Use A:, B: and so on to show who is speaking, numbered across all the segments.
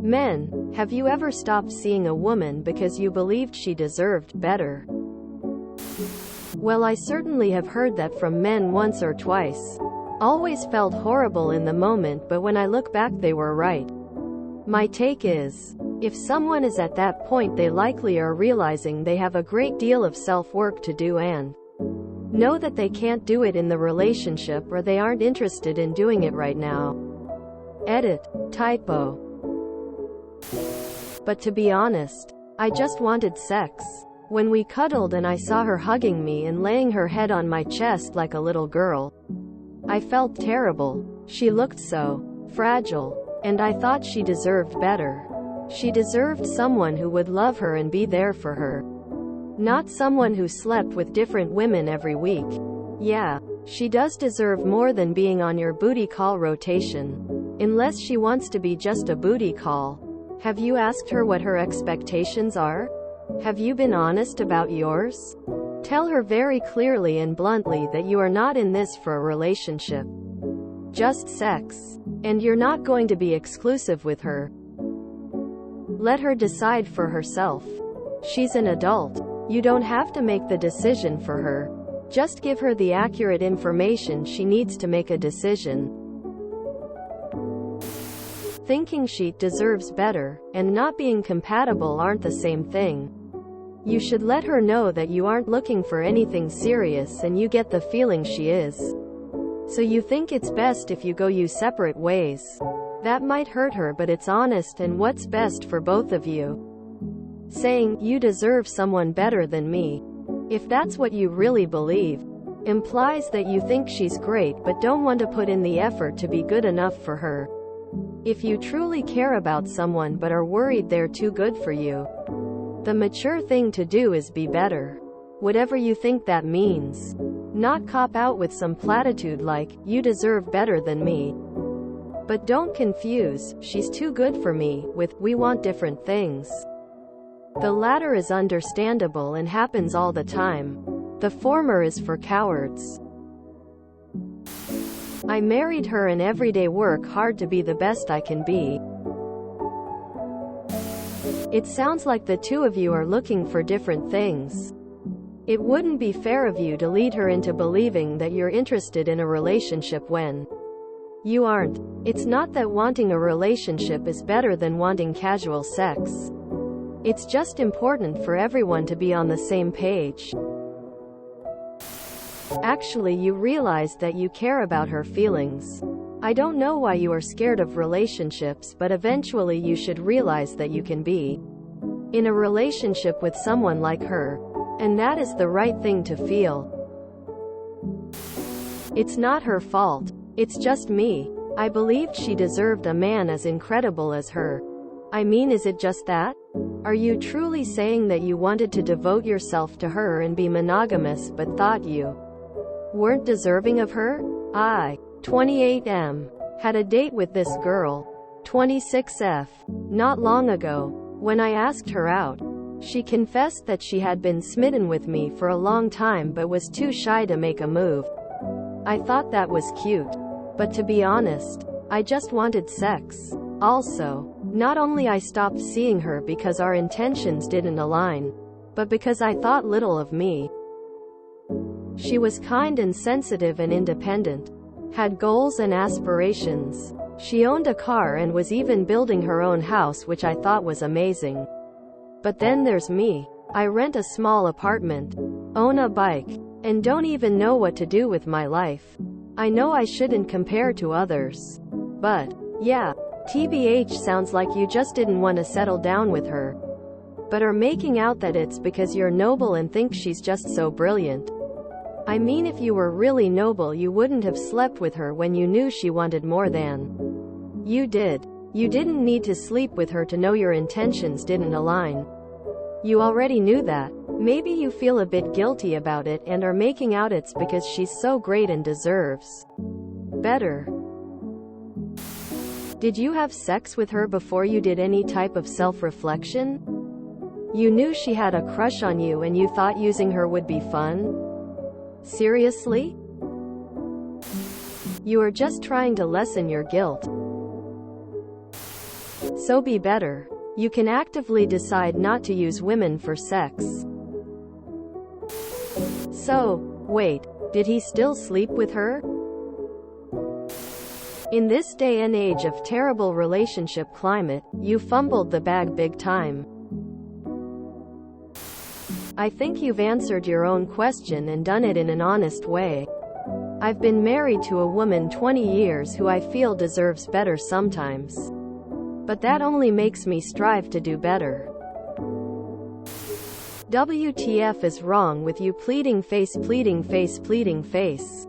A: Men, have you ever stopped seeing a woman because you believed she deserved better? Well, I certainly have heard that from men once or twice. Always felt horrible in the moment, but when I look back they were right. My take is, if someone is at that point, they likely are realizing they have a great deal of self-work to do and know that they can't do it in the relationship, or they aren't interested in doing it right now. Edit. Typo. But to be honest, I just wanted sex. When we cuddled and I saw her hugging me and laying her head on my chest like a little girl, I felt terrible. She looked so fragile, and I thought she deserved better. She deserved someone who would love her and be there for her. Not someone who slept with different women every week. Yeah, she does deserve more than being on your booty call rotation. Unless she wants to be just a booty call. Have you asked her what her expectations are? Have you been honest about yours? Tell her very clearly and bluntly that you are not in this for a relationship. Just sex. And you're not going to be exclusive with her. Let her decide for herself. She's an adult. You don't have to make the decision for her. Just give her the accurate information she needs to make a decision. Thinking she deserves better and not being compatible aren't the same thing. You should let her know that you aren't looking for anything serious and you get the feeling she is. So you think it's best if you go your separate ways. That might hurt her, but it's honest and what's best for both of you. Saying, "You deserve someone better than me," if that's what you really believe, implies that you think she's great but don't want to put in the effort to be good enough for her. If you truly care about someone but are worried they're too good for you, the mature thing to do is be better. Whatever you think that means. Not cop out with some platitude like, "You deserve better than me." But don't confuse, "She's too good for me," with, "We want different things." The latter is understandable and happens all the time. The former is for cowards. I married her and every day work hard to be the best I can be. It sounds like the two of you are looking for different things. It wouldn't be fair of you to lead her into believing that you're interested in a relationship when you aren't. It's not that wanting a relationship is better than wanting casual sex. It's just important for everyone to be on the same page. Actually, you realize that you care about her feelings. I don't know why you are scared of relationships, but eventually you should realize that you can be in a relationship with someone like her. And that is the right thing to feel. It's not her fault. It's just me. I believed she deserved a man as incredible as her. I mean, is it just that? Are you truly saying that you wanted to devote yourself to her and be monogamous but thought you weren't deserving of her? I, 28M, had a date with this girl, 26F, not long ago. When I asked her out, she confessed that she had been smitten with me for a long time but was too shy to make a move. I thought that was cute. But to be honest, I just wanted sex. Also, not only I stopped seeing her because our intentions didn't align, but because I thought little of me. She was kind and sensitive and independent, had goals and aspirations. She owned a car and was even building her own house, which I thought was amazing. But then there's me. I rent a small apartment, own a bike, and don't even know what to do with my life. I know I shouldn't compare to others. But, yeah, TBH sounds like you just didn't want to settle down with her. But are making out that it's because you're noble and think she's just so brilliant. I mean, if you were really noble, you wouldn't have slept with her when you knew she wanted more than you did. You didn't need to sleep with her to know your intentions didn't align. You already knew that. Maybe you feel a bit guilty about it and are making out it's because she's so great and deserves better. Did you have sex with her before you did any type of self-reflection? You knew she had a crush on you and you thought using her would be fun? Seriously? You are just trying to lessen your guilt. So be better. You can actively decide not to use women for sex. So, wait, did he still sleep with her? In this day and age of terrible relationship climate, you fumbled the bag big time. I think you've answered your own question and done it in an honest way. I've been married to a woman 20 years who I feel deserves better sometimes. But that only makes me strive to do better. WTF is wrong with you? Pleading face, pleading face, pleading face.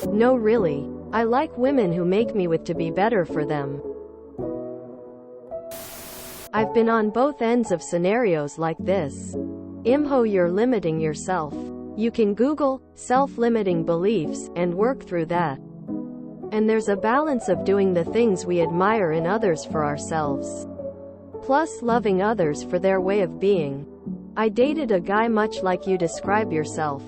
A: No, really. I like women who make me with to be better for them. I've been on both ends of scenarios like this. Imho, you're limiting yourself. You can Google self-limiting beliefs and work through that. And there's a balance of doing the things we admire in others for ourselves, plus loving others for their way of being. I dated a guy much like you describe yourself.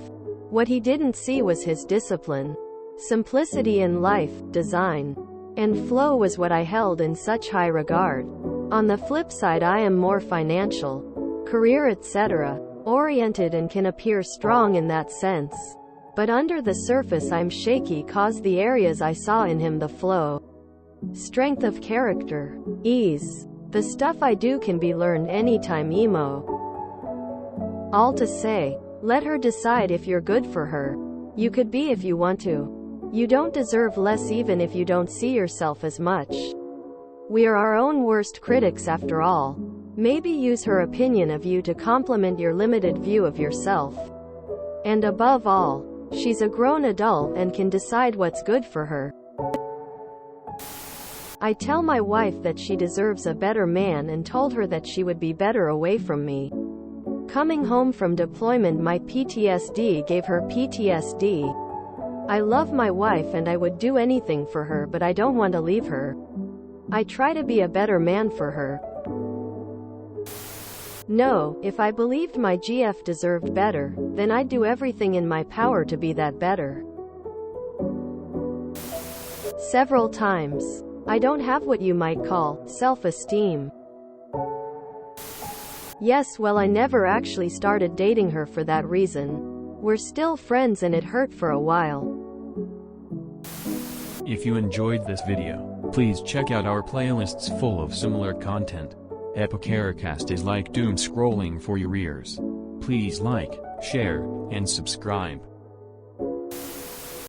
A: What he didn't see was his discipline, simplicity in life, design, and flow was what I held in such high regard. On the flip side, I am more financial, career etc. oriented and can appear strong in that sense. But under the surface I'm shaky cause the areas I saw in him, the flow, strength of character, ease. The stuff I do can be learned anytime, emo. All to say, let her decide if you're good for her. You could be if you want to. You don't deserve less even if you don't see yourself as much. We are our own worst critics after all. Maybe use her opinion of you to complement your limited view of yourself. And above all, she's a grown adult and can decide what's good for her. I tell my wife that she deserves a better man and told her that she would be better away from me. Coming home from deployment, my PTSD gave her PTSD. I love my wife and I would do anything for her, but I don't want to leave her. I try to be a better man for her. No, if I believed my GF deserved better, then I'd do everything in my power to be that better. Several times. I don't have what you might call self-esteem. Yes, well, I never actually started dating her for that reason. We're still friends and it hurt for a while.
B: If you enjoyed this video, please check out our playlists full of similar content. ThrowRAstevlogan is like doom scrolling for your ears. Please like, share, and subscribe.